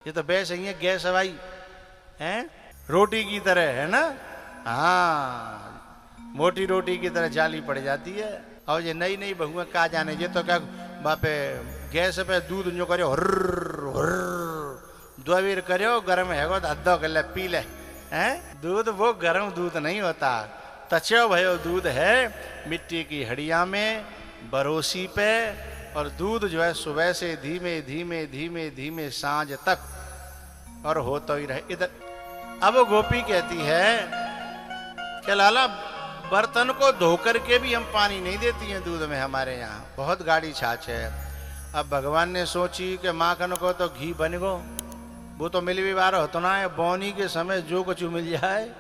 ये तो बेस ही है गैस हवाई है, रोटी की तरह है ना। हाँ, मोटी रोटी की तरह जाली पड़ जाती है। और ये नई नई बहुएं का जाने, ये तो क्या बापे गैस पे दूध जो करो द्विर करो, गर्म है तो अद्धो कर ले पी ले हैं। दूध वो गर्म दूध नहीं होता, तचो भयो दूध है मिट्टी की हड़िया में बरोसी पे। और दूध जो है सुबह से धीमे धीमे धीमे धीमे सांझ तक और हो तो ही रहे इधर। अब गोपी कहती है कि लाला बर्तन को धोकर के भी हम पानी नहीं देती हैं दूध में, हमारे यहाँ बहुत गाढ़ी छाछ है। अब भगवान ने सोची कि माखन को तो घी बन गो, वो तो मिल भी बार होता ना है, बौनी के समय जो कुछ मिल जाए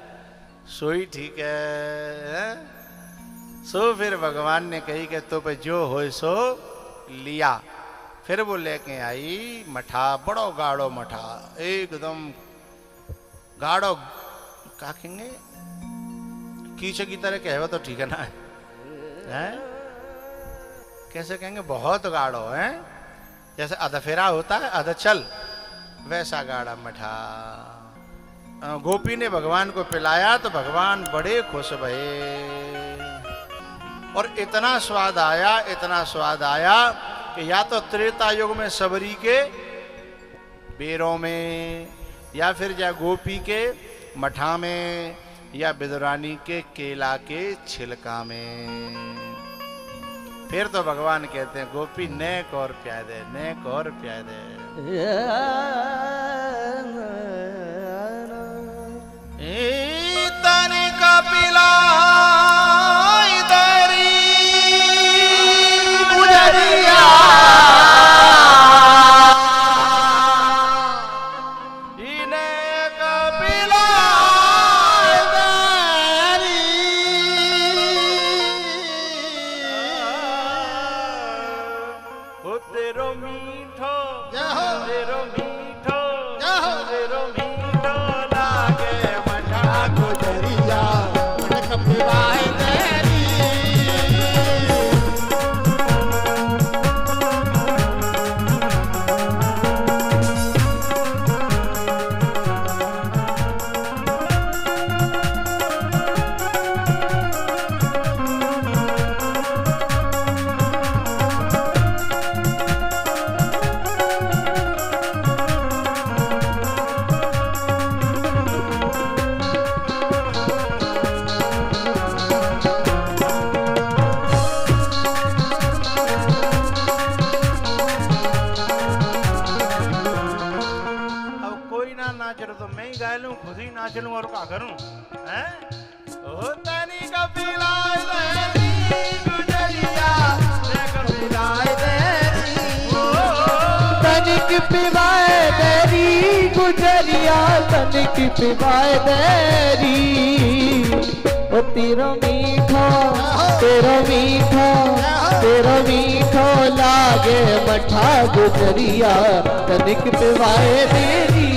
सोई ठीक है। सो फिर भगवान ने कही कि तो पे जो हो सो लिया। फिर वो लेके आई मठा, बड़ो गाढ़ो मठा, एकदम गाढ़ो क्या कहेंगे कीचड़ की तरह कहे तो ठीक है ना है? कैसे कहेंगे, बहुत गाढ़ो है, जैसे अधफेरा होता है अधचल, वैसा गाढ़ा मठा। गोपी ने भगवान को पिलाया तो भगवान बड़े खुश भये। और इतना स्वाद आया, इतना स्वाद आया कि या तो त्रेता युग में सबरी के बेरों में, या फिर या गोपी के मठा में, या विदुरानी के केला के छिलका में। फिर तो भगवान कहते हैं गोपी नेक और प्याय दे, नेक और प्याय दे। तनिक पिलाई दरी गुजरिया, और क्या करूं हैं? ओ तनिक पिलाई दरी गुजरिया, तनिक पिलाई दरी, तनिक पिलाई दरी गुजरिया, तनिक पिलाई दरी। ओ तेरो मीठो, तेरो मीठो, तेरो मीठो लागे मठा गुजरिया, तनिक पिलाई दरी।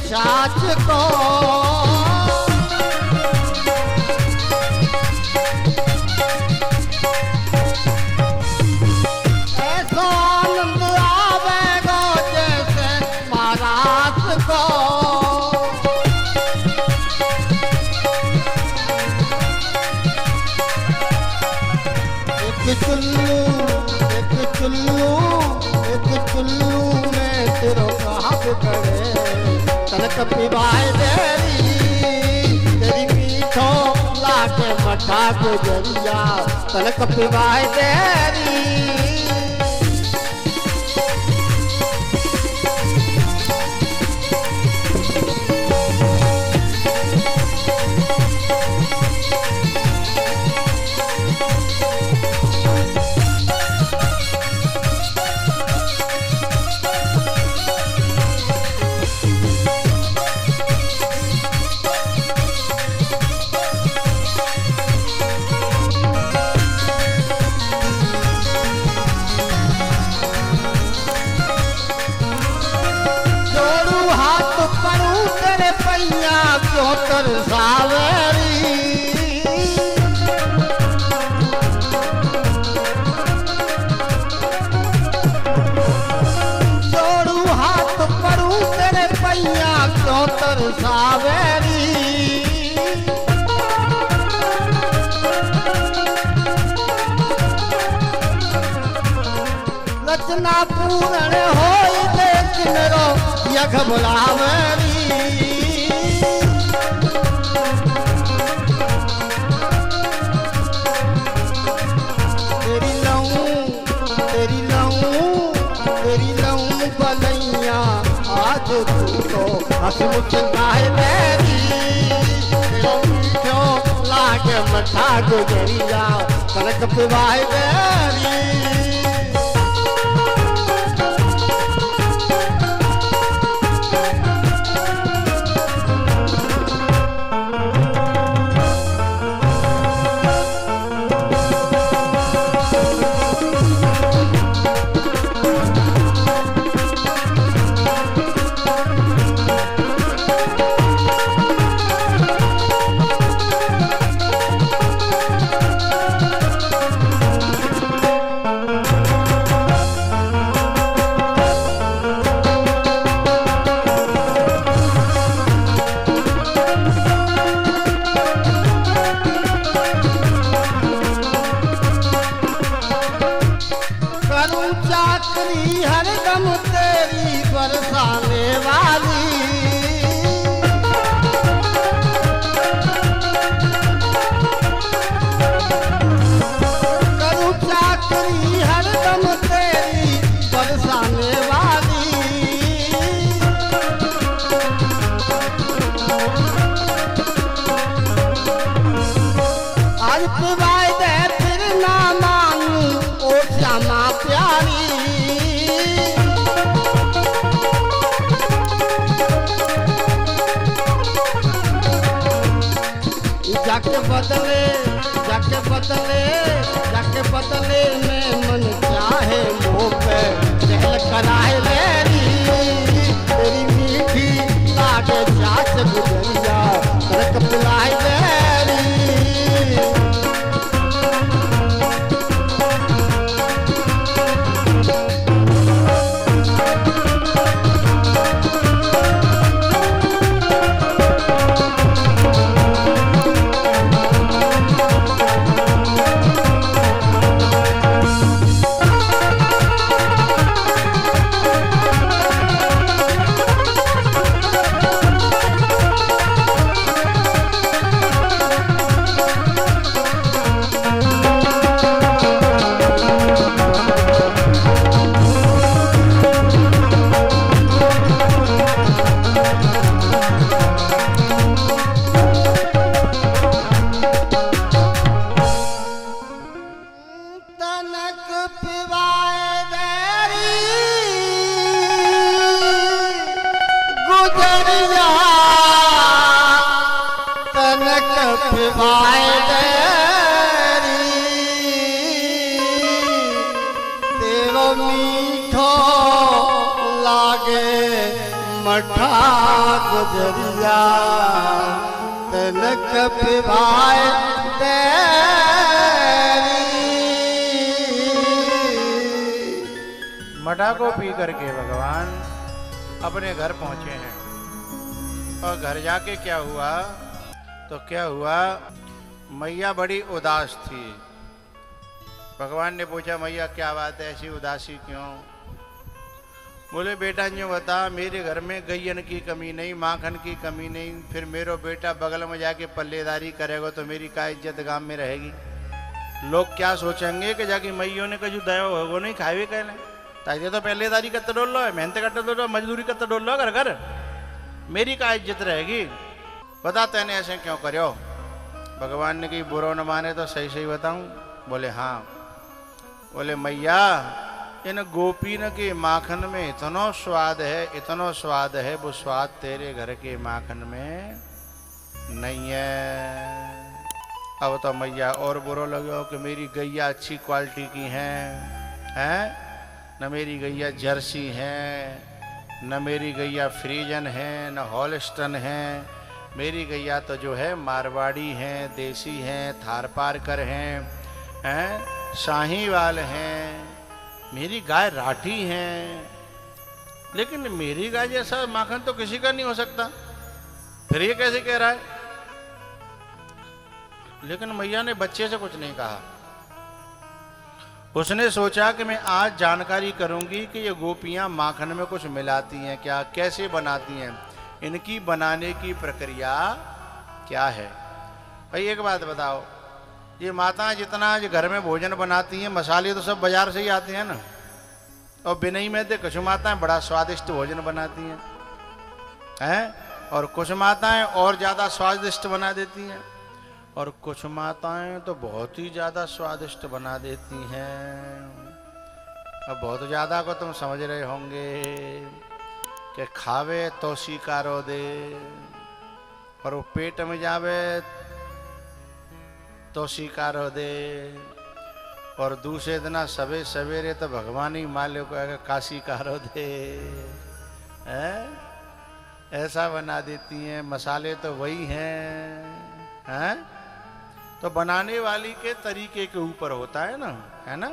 छाछ को ऐसा आनंद आवेगा जैसे महाराज को। एक चुल्लू, एक चुल्लू, एक चुल्लू में तेरो कहाँ पे करे, तनिक पिलाई दरी, तेरी मीठो लागे मठा गुजरिया, तनिक पिलाई दरी। क्यों तरसावेरी। जोड़ू हाथ पड़ू तेरे पैया क्यों तरसावेरी। रचना पूर्ण होई लेकिन रो यख बुलावेरी। तेरी लऊं बलैया आज तू तो हंसमुख गाए मेरी। क्यों लागे मठा गुजरिया कनक पिवाए मेरी। चाकरी हरदम तेरी बरसाने वाली। करूँ चाकरी हरदम तेरी बरसाने वाली। आज पिवाए दे फिर ना मानू ओ श्यामा प्यारी। जाके बदले जाके बदले जाके बदले में मन चाहे मुँह पे चहल कराए मेरी। तेरी मीठी लागे चाच गुजरिया कनक पिलाए मेरी। पिवाए तेरी तेरो मीठो लागे मठा गुजरिया तनक पिवाए तेरी। मठा को पी करके भगवान अपने घर पहुंचे हैं और घर जाके क्या हुआ तो क्या हुआ, मैया बड़ी उदास थी। भगवान ने पूछा मैया क्या बात है, ऐसी उदासी क्यों? बोले बेटा जो बता, मेरे घर में गैयन की कमी नहीं, माखन की कमी नहीं, फिर मेरो बेटा बगल में जाके पल्लेदारी करेगा तो मेरी क्या इज्जत गांव में रहेगी? लोग क्या सोचेंगे कि जाके मैयों ने कछु दया वो नहीं खाए कहने ताकि तो पल्लेदारी करते डोल लो, मेहनत करते डोल लो, मजदूरी करते डोल लो, घर घर मेरी क्या इज्जत रहेगी? बता तेने ऐसे क्यों करो? भगवान ने कही बुरा न माने तो सही सही बताऊं? बोले हाँ। बोले मैया इन गोपीन के माखन में इतना स्वाद है, इतना स्वाद है, वो स्वाद तेरे घर के माखन में नहीं है। अब तो मैया और बुरा लगे कि मेरी गैया अच्छी क्वालिटी की हैं? न मेरी गैया जर्सी है, न मेरी गैया फ्रीजन है, न हॉलस्टन है, मेरी गैया तो जो है मारवाड़ी हैं, देसी हैं, थार पारकर हैं, शाहीवाल हैं, मेरी गाय राठी हैं, लेकिन मेरी गाय जैसा माखन तो किसी का नहीं हो सकता। फिर ये कैसे कह रहा है? लेकिन मैया ने बच्चे से कुछ नहीं कहा। उसने सोचा कि मैं आज जानकारी करूंगी कि ये गोपियां माखन में कुछ मिलाती हैं क्या, कैसे बनाती हैं, इनकी बनाने की प्रक्रिया क्या है। भाई एक बात बताओ, ये माताएं जितना जो घर में भोजन बनाती हैं, मसाले तो सब बाजार से ही आते हैं ना, और बिना मैदे कुछ माताएं बड़ा स्वादिष्ट भोजन बनाती हैं, और कुछ माताएं और ज़्यादा स्वादिष्ट बना देती हैं, और कुछ माताएं तो बहुत ही ज़्यादा स्वादिष्ट बना देती हैं। अब बहुत ज़्यादा को तुम समझ रहे होंगे कि खावे तो स्वीकारो दे, और वो पेट में जावे तो स्वीकारो दे, और दूसरे दिन सवेरे तो भगवान ही मालिक को काशी कारो दे, ऐसा बना देती हैं। मसाले तो वही हैं, तो बनाने वाली के तरीके के ऊपर होता है ना, है ना।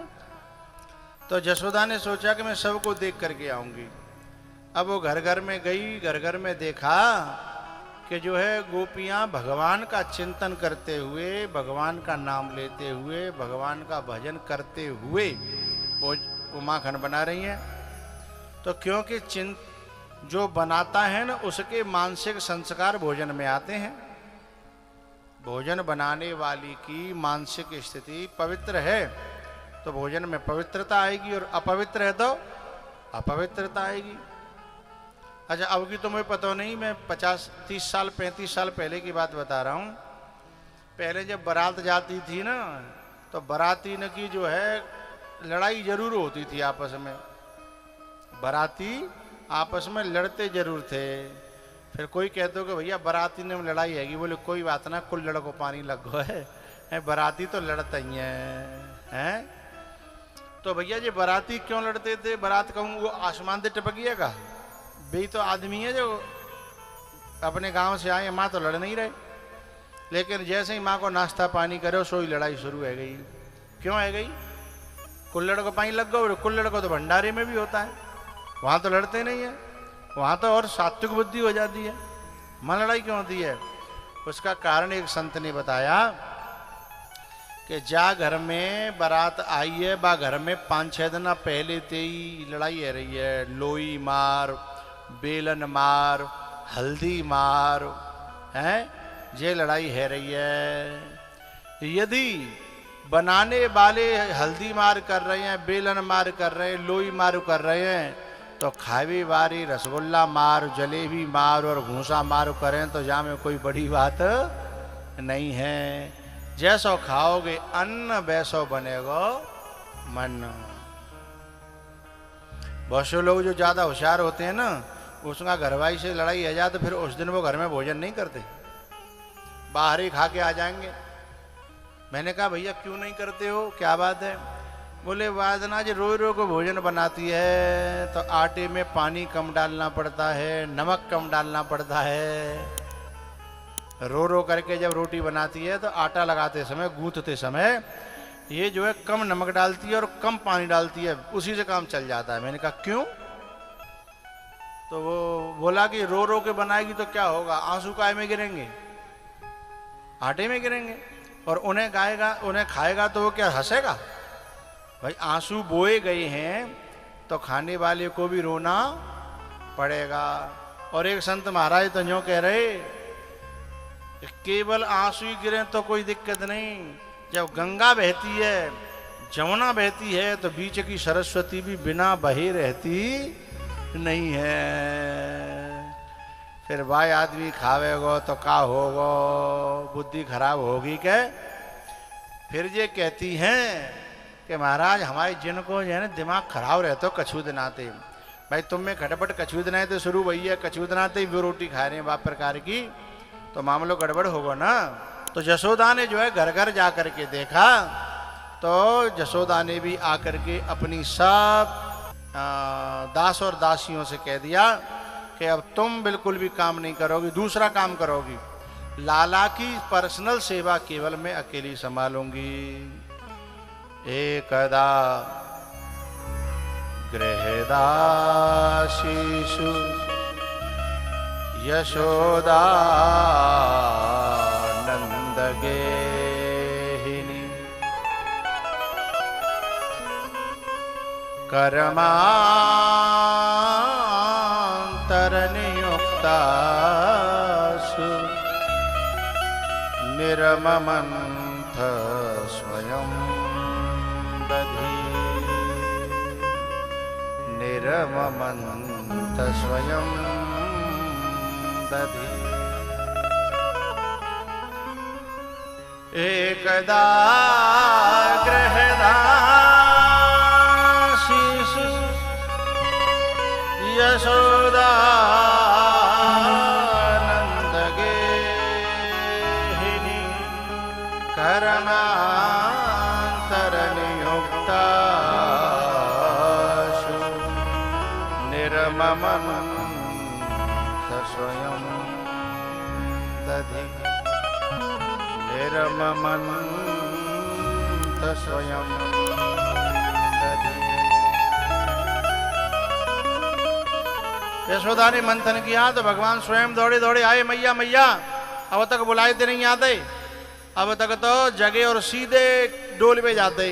तो जसोदा ने सोचा कि मैं सबको देख करके आऊंगी। अब वो घर घर में गई, घर घर में देखा कि जो है गोपियां भगवान का चिंतन करते हुए, भगवान का नाम लेते हुए, भगवान का भजन करते हुए वो माखन बना रही हैं। तो क्योंकि जो बनाता है ना, उसके मानसिक संस्कार भोजन में आते हैं। भोजन बनाने वाली की मानसिक स्थिति पवित्र है तो भोजन में पवित्रता आएगी, और अपवित्र है तो अपवित्रता आएगी। अच्छा, अब की तो मुझे पता नहीं, मैं 50-30 साल 35 साल पहले की बात बता रहा हूँ। पहले जब बारात जाती थी ना, तो बाराती न की जो है लड़ाई जरूर होती थी आपस में, बाराती आपस में लड़ते जरूर थे। फिर कोई कहते हो कि भैया बाराती ने लड़ाई हैगी, बोले कोई बात ना, कुल लड़को पानी लग गो है, बाराती तो लड़ते ही हैं। तो भैया जी बाराती क्यों लड़ते थे? बारात कहूँ वो आसमान से टपक गया का, भाई तो आदमी है जो अपने गांव से आए, माँ तो लड़ नहीं रहे, लेकिन जैसे ही माँ को नाश्ता पानी करे सोई लड़ाई शुरू है गई। क्यों है गई? कुल्लड़ को पानी लग गया। कुल्लड़ को तो भंडारे में भी होता है, वहाँ तो लड़ते नहीं है, वहाँ तो और सात्विक बुद्धि हो जाती है। माँ लड़ाई क्यों होती है? उसका कारण एक संत ने बताया कि जा घर में बारात आई है, बा घर में 5-6 दिन पहले ते ही लड़ाई है रही है, लोई मार, बेलन मार, हल्दी मार, है ये लड़ाई है रही है। यदि बनाने वाले हल्दी मार कर रहे हैं, बेलन मार कर रहे हैं, लोई मार कर रहे हैं, तो खावे वारी रसगुल्ला मार, जलेबी मार और घूसा मार करें तो जा में कोई बड़ी बात नहीं है। जैसो खाओगे अन्न वैसो बनेगो मन। बहुत से लोग जो ज्यादा होशियार होते हैं ना, उसका घरवाई से लड़ाई है जाए तो फिर उस दिन वो घर में भोजन नहीं करते, बाहर ही खा के आ जाएंगे। मैंने कहा भैया क्यों नहीं करते हो, क्या बात है? बोले वादना जी रोज रोज को भोजन बनाती है तो आटे में पानी कम डालना पड़ता है, नमक कम डालना पड़ता है। रो रो करके जब रोटी बनाती है तो आटा लगाते समय, गूंथते समय ये जो है कम नमक डालती है और कम पानी डालती है, उसी से काम चल जाता है। मैंने कहा क्यों? तो वो बोला कि रो रो के बनाएगी तो क्या होगा, आंसू काय में गिरेंगे, आटे में गिरेंगे, और उन्हें गाएगा, उन्हें खाएगा तो वो क्या हंसेगा? भाई आंसू बोए गए हैं तो खाने वाले को भी रोना पड़ेगा। और एक संत महाराज तो यूं कह रहे, केवल आंसू ही गिरे तो कोई दिक्कत नहीं, जब गंगा बहती है, जमुना बहती है, तो बीच की सरस्वती भी बिना बहे रहती नहीं है। फिर भाई आदमी खावेगो तो का होगो, बुद्धि खराब होगी क्या? फिर ये कहती हैं कि महाराज हमारे जिनको जो है ना दिमाग खराब रहते हो कछू दिनाते, भाई तुम में खटपट कछू दिनाए तो शुरू वही है, कछू दिनाते ही वो रोटी खा रहे हैं बाप प्रकार की, तो मामलो गड़बड़ होगा ना। तो जसोदा ने जो है घर घर जा करके देखा, तो जसोदा ने भी आकर के अपनी सब दास और दासियों से कह दिया कि अब तुम बिल्कुल भी काम नहीं करोगी, दूसरा काम करोगी। लाला की पर्सनल सेवा केवल मैं अकेली संभालूंगी। एकदा गृहदासीषु यशोदा नंदगेहिनी कर्मान्तरनियुक्तासु निर्ममन्थ स्वयं दधि निर्ममन्थ स्वयं दधि। एकदा गृहदासीषु यशोदा नंदगेहिनी कर्मान्तरनियुक्तासु निर्ममन्थ स्वयं दधि निर्ममन्थ स्वयं दधि। यशोदा ने मंथन किया तो भगवान स्वयं दौड़े दौड़े आए। मैया मैया अब तक बुलाए थे नहीं आते, अब तक तो जगे और सीधे डोल पे जाते।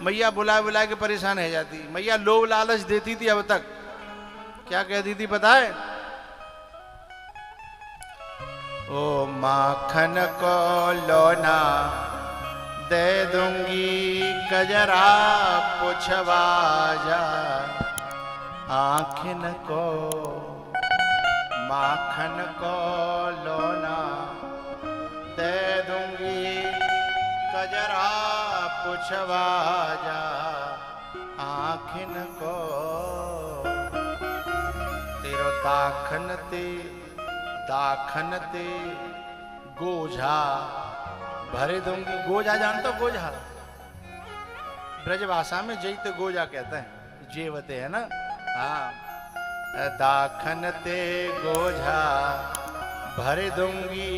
मैया बुला बुला के परेशान है जाती। मैया लोभ लालच देती थी। अब तक क्या कहती थी पता है? ओ माखन को लोना दे दूंगी कजरा पुछवा जा आखिन को। माखन को लोना दे दूंगी कजरा पुछवा जा आखिन को। तेरो दाखन ते गोझा भरे दूंगी। गोझा जानते हो? गोझा ब्रज भाषा में जैत गोझा कहते हैं, जेवते है ना। हाँ, दाखन ते गोझा भर दूंगी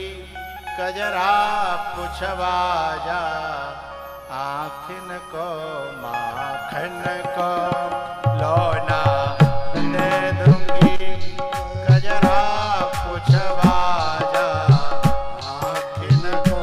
कजरा पुछवा जा आखिन को। माखन को लोना दे दूंगी कजरा पुछवा जा आखिन को।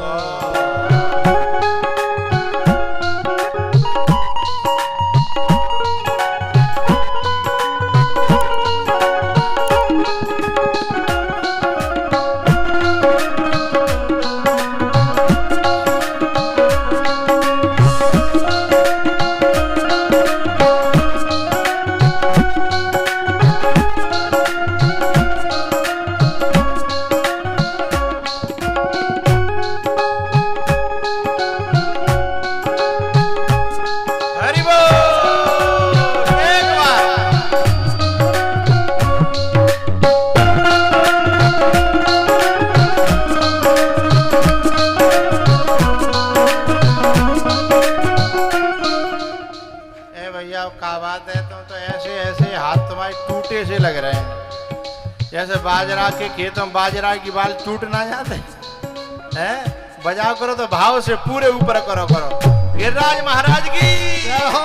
जैसे बाजरा के खेतों में बाजरा की बाल टूट ना जाते हैं। बजाओ करो तो भाव से पूरे ऊपर करो गिरिराज महाराज की जय हो।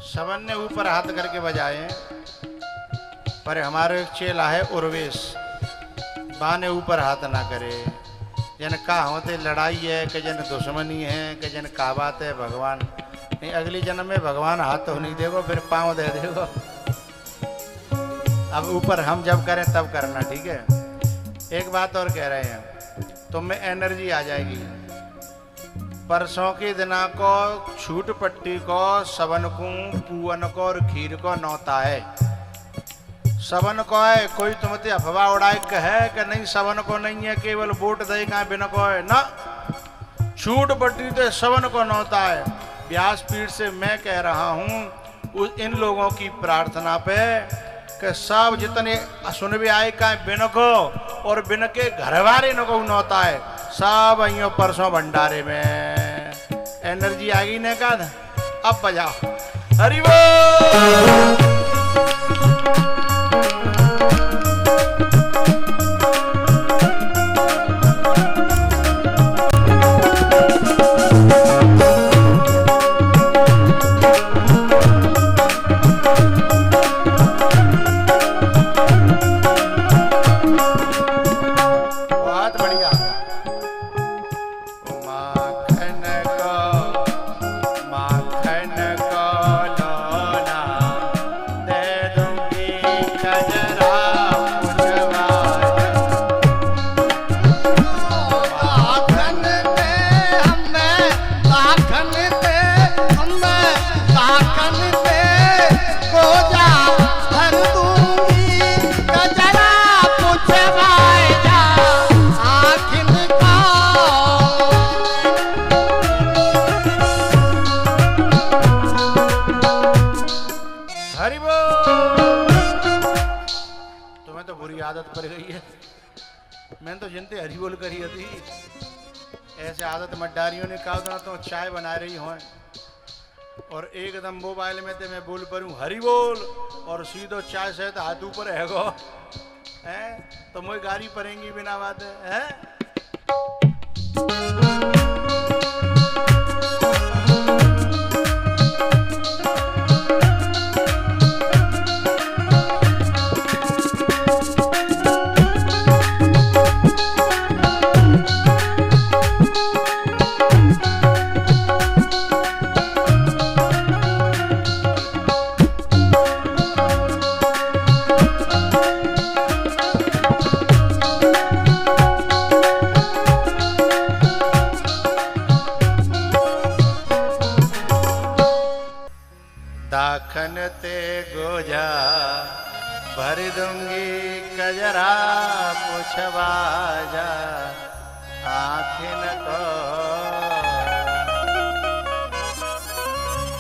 सबन ने ऊपर हाथ करके बजाए, पर हमारे एक चेला है उर्वेश, बाने ऊपर हाथ ना करे। जन का होते लड़ाई है, कि जन दुश्मनी है, कि जन का बात है भगवान नहीं। अगली जन्म में भगवान हाथ तो नहीं देगो, फिर पाँव दे देगो। अब ऊपर हम जब करें तब करना, ठीक है। एक बात और कह रहे हैं, तुम में एनर्जी आ जाएगी। परसों के दिना को छूट पट्टी को सबन को पुअन को और खीर को नौता है। सबन को है, कोई तुमते अफवाह उड़ाए कहे कि नहीं सबन को नहीं है, केवल वोट दे का बिन को है ना। छूट पट्टी तो सबन को नौता है। व्यासपीठ से मैं कह रहा हूं इन लोगों की प्रार्थना पे कि सब जितने सुन भी आए का बिन को और बिन के घर वाले न को नौता है सब अइयो परसों भंडारे में एनर्जी आ गई ने का अब बजाओ हरि बोल। मैंने तो जनते हरी बोल करी थी ऐसे आदत मड्डारियों ने कहा तो चाय बना रही हो और एकदम मोबाइल में ते मैं बोल परूँ हरी बोल और सीधो चाय से तो हाथ ऊपर है गो है तो मोई गाड़ी पड़ेंगी बिना बात है। दाखन ते गोजा भर दूंगी कजरा पुछवाजा आखिन को।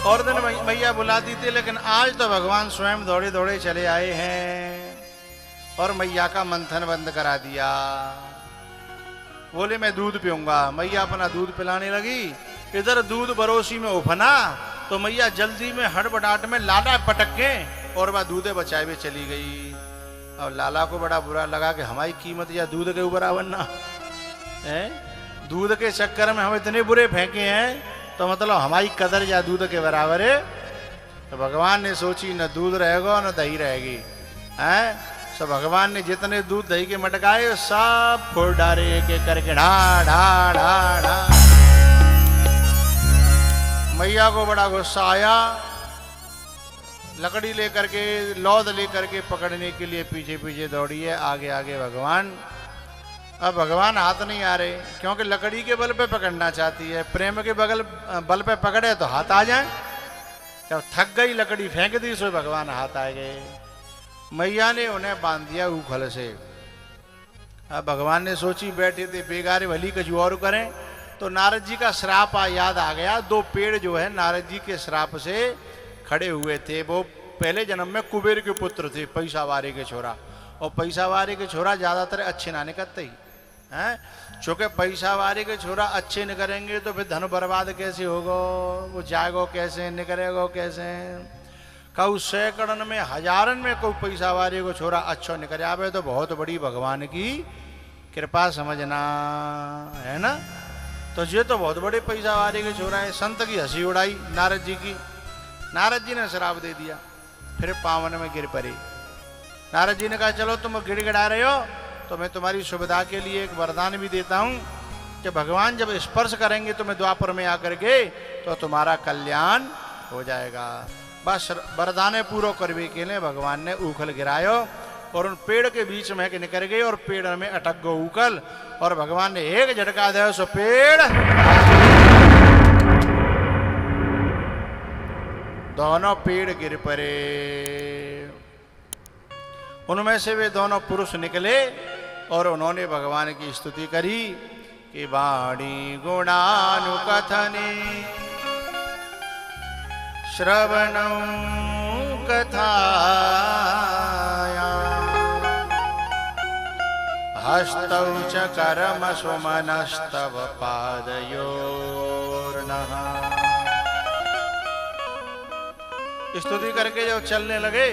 और दिन मैया बुलाती थी लेकिन आज तो भगवान स्वयं दौड़े दौड़े चले आए हैं और मैया का मंथन बंद करा दिया। बोले मैं दूध पीऊंगा, मैया अपना दूध पिलाने लगी। इधर दूध बरोसी में उफना तो मैया जल्दी में हड़बड़ाहट में लाला पटक के और वह दूधे बचाए हुए चली गई। और लाला को बड़ा बुरा लगा कि हमारी कीमत या दूध के ऊपर आवरना है, दूध के चक्कर में हम इतने बुरे फेंके हैं तो मतलब हमारी कदर या दूध के बराबर है। तो भगवान ने सोची न दूध रहेगा न दही रहेगी हैं। तो भगवान ने जितने दूध दही के मटकाए सब फोड़ डारे एक एक करके ढा ढा ढा ढा। मैया को बड़ा गुस्सा आया, लकड़ी लेकर के लौद लेकर के पकड़ने के लिए पीछे पीछे दौड़ी है, आगे आगे भगवान। अब भगवान हाथ नहीं आ रहे क्योंकि लकड़ी के बल पे पकड़ना चाहती है, प्रेम के बल पे पकड़े तो हाथ आ जाए। जब थक गई लकड़ी फेंक दी सो भगवान हाथ आ गए। मैया ने उन्हें बांध दिया उखल से। अब भगवान ने सोची बैठे थे बेगारे भली कुछ और करें तो नारद जी का श्राप याद आ गया। दो पेड़ जो है नारद जी के श्राप से खड़े हुए थे। वो पहले जन्म में कुबेर के पुत्र थे, पैसा वारे के छोरा। और पैसा वारे के छोरा ज्यादातर अच्छे ना निकलते ही हैं, चूंकि पैसा वारे के छोरा अच्छे न करेंगे तो फिर धन बर्बाद कैसे होगा, वो जाएगो कैसे, निकलेगो कैसे। कहू सैकड़न में हजारन में कोई पैसा वारे को छोरा अच्छो निकल आवे तो बहुत बड़ी भगवान की कृपा समझना है ना। तो ये तो बहुत बड़े पैसा वाले के छोरा है। संत की हंसी उड़ाई नारद जी की। नारद जी ने श्राप दे दिया, फिर पावन में गिर पड़े। नारद जी ने कहा चलो तुम गिड़गिड़ा रहे हो तो मैं तुम्हारी सुविधा के लिए एक वरदान भी देता हूं कि भगवान जब स्पर्श करेंगे तुम्हें द्वापर में आकर के तो तुम्हारा कल्याण हो जाएगा। बस वरदान पूरा करने के लिए भगवान ने उखल गिरायो और उन पेड़ के बीच में निकल गई और पेड़ में अटक गो उखल। और भगवान ने एक झटका दिया सो पेड़ दोनों पेड़ गिर पड़े। उनमें से वे दोनों पुरुष निकले और उन्होंने भगवान की स्तुति करी कि वाणी गुणानुकथने श्रवणं कथाया हस्तौ च कर्मसुमनस्तव पादयोर्नः। स्तुति करके जब चलने लगे,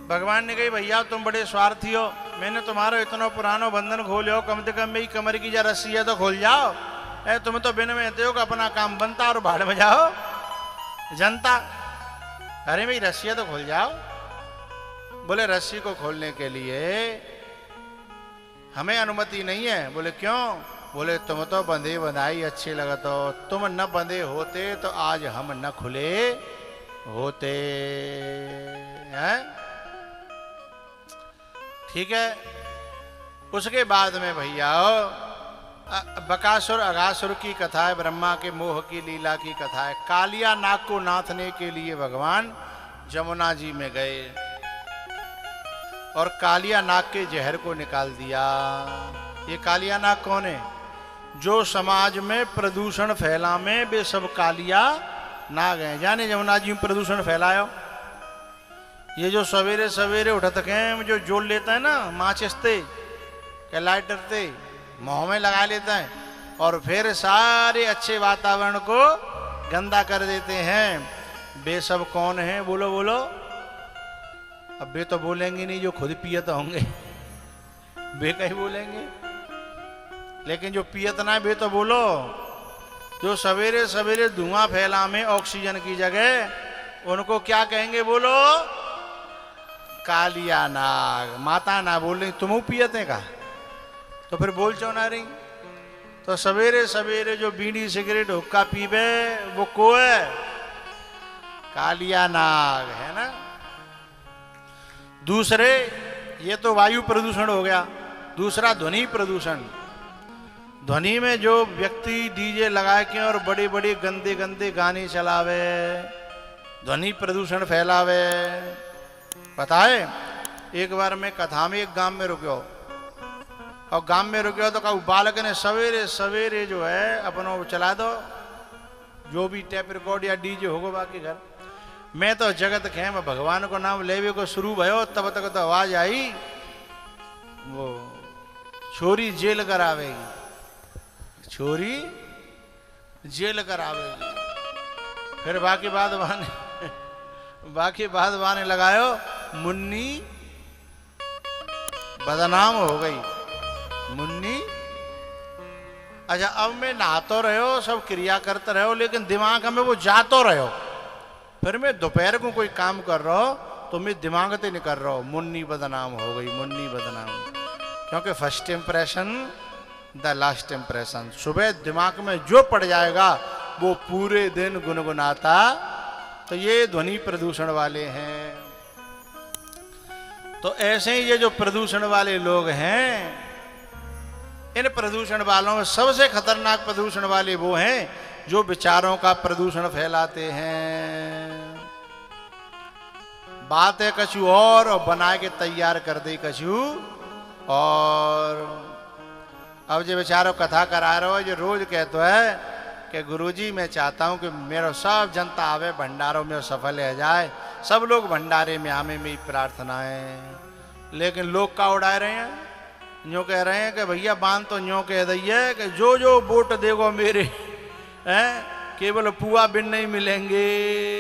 भगवान ने कही भैया तुम बड़े स्वार्थी हो, मैंने तुम्हारा इतना पुराना बंधन खोलो, कम से कम मेरी कमर की जो रस्सी है तो खोल जाओ। तुम तो बिन में हो कि अपना काम बनता और भाड़ में जाओ जनता। अरे मेरी रस्सी तो खोल जाओ। बोले रस्सी को खोलने के लिए हमें अनुमति नहीं है। बोले क्यों? बोले तुम तो बंधे बंधाई अच्छे लगत हो, तुम न बंधे होते तो आज हम न खुले होते हैं। ठीक है। उसके बाद में भैया बकासुर अगासुर की कथा है, ब्रह्मा के मोह की लीला की कथा है। कालिया नाग को नाथने के लिए भगवान जमुना जी में गए और कालिया नाग के जहर को निकाल दिया। ये कालिया नाग कौन है? जो समाज में प्रदूषण फैला में वे सब कालिया नाग हैं। जाने जमुना जी में प्रदूषण फैलायो, ये जो सवेरे सवेरे उठत के जो जोड़ लेता है ना माचिस ते के लाइटर ते मुंह में लगा लेता है और फिर सारे अच्छे वातावरण को गंदा कर देते हैं। वे सब कौन है? बोलो बोलो। अब वे तो बोलेंगे नहीं, जो खुद पियत होंगे वे कहीं बोलेंगे, लेकिन जो पियत ना वे तो बोलो। जो सवेरे सवेरे धुआं फैला में ऑक्सीजन की जगह, उनको क्या कहेंगे? बोलो कालिया नाग। माता ना बोल रही तुम पियते का, तो फिर बोल चो ना रही। तो सवेरे सवेरे जो बीड़ी सिगरेट हुक्का पीबे वो को है? कालिया नाग है ना। दूसरे, ये तो वायु प्रदूषण हो गया। दूसरा ध्वनि प्रदूषण। ध्वनि में जो व्यक्ति डीजे लगा के और बड़े बड़े गंदे गंदे गाने चलावे, ध्वनि प्रदूषण फैलावे। पता है, एक बार मैं कथा में एक गांव में रुक्यो और गांव में रुक्यो तो कहूँ बालक ने सवेरे सवेरे जो है अपना चला दो, जो भी टेप रिकॉर्ड या डीजे होगा बाकी घर। मैं तो जगत खेम भगवान को नाम लेवे को शुरू भयो, तब तक तो आवाज आई वो छोरी जेल करावेगी, छोरी जेल करावेगी। फिर बाकी बात बहाने लगायो, मुन्नी बदनाम हो गई। मुन्नी अच्छा, अब मैं नहातो रहो, सब क्रिया करते रहो, लेकिन दिमाग में वो जातो रहो। फिर मैं दोपहर को कोई काम कर रहा हो तो मैं दिमाग से नहीं कर रहा हूं। मुन्नी बदनाम हो गई, मुन्नी बदनाम। क्योंकि first impression the last impression. सुबह दिमाग में जो पड़ जाएगा वो पूरे दिन गुनगुनाता। तो ये ध्वनि प्रदूषण वाले हैं। तो ऐसे ही ये जो प्रदूषण वाले लोग हैं, इन प्रदूषण वालों में सबसे खतरनाक प्रदूषण वाले वो हैं जो विचारों का प्रदूषण फैलाते हैं। बात है कछु और बना के तैयार कर दे कछु और। अब जो बेचारों कथा करा रहे हो, जो रोज कहते है कि गुरुजी मैं चाहता हूं कि मेरा सब जनता आवे भंडारों में सफल हो जाए, सब लोग भंडारे में आवे, मेरी प्रार्थना है। लेकिन लोग का उड़ाए रहे हैं, यूँ कह रहे हैं कि भैया बांध तो यूँ कह दइए कि जो जो वोट देगो मेरे हैं केवल पुआ बिन नहीं मिलेंगे,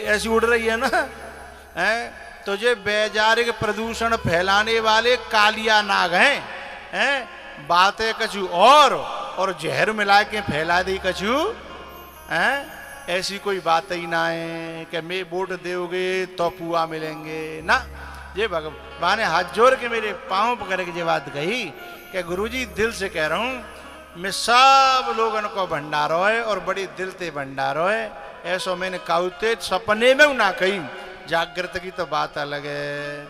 ऐसी उड़ रही है ना। हैं तो ये वैचारिक प्रदूषण फैलाने वाले कालिया नाग हैं। बातें कछु और जहर मिला के फैला दी कछु हैं। ऐसी कोई बात ही ना है कि मैं वोट दोगे तो पुआ मिलेंगे ना। ये भगवान ने हाथ जोड़ के मेरे पांव पकड़ के ये बात कही कि गुरुजी दिल से कह रहा हूं, मैं सब लोगों को भंडारो है और बड़ी दिल से भंडारो है। ऐसो मैंने काउते सपने में ना कही, जागृत की तो बात अलग है।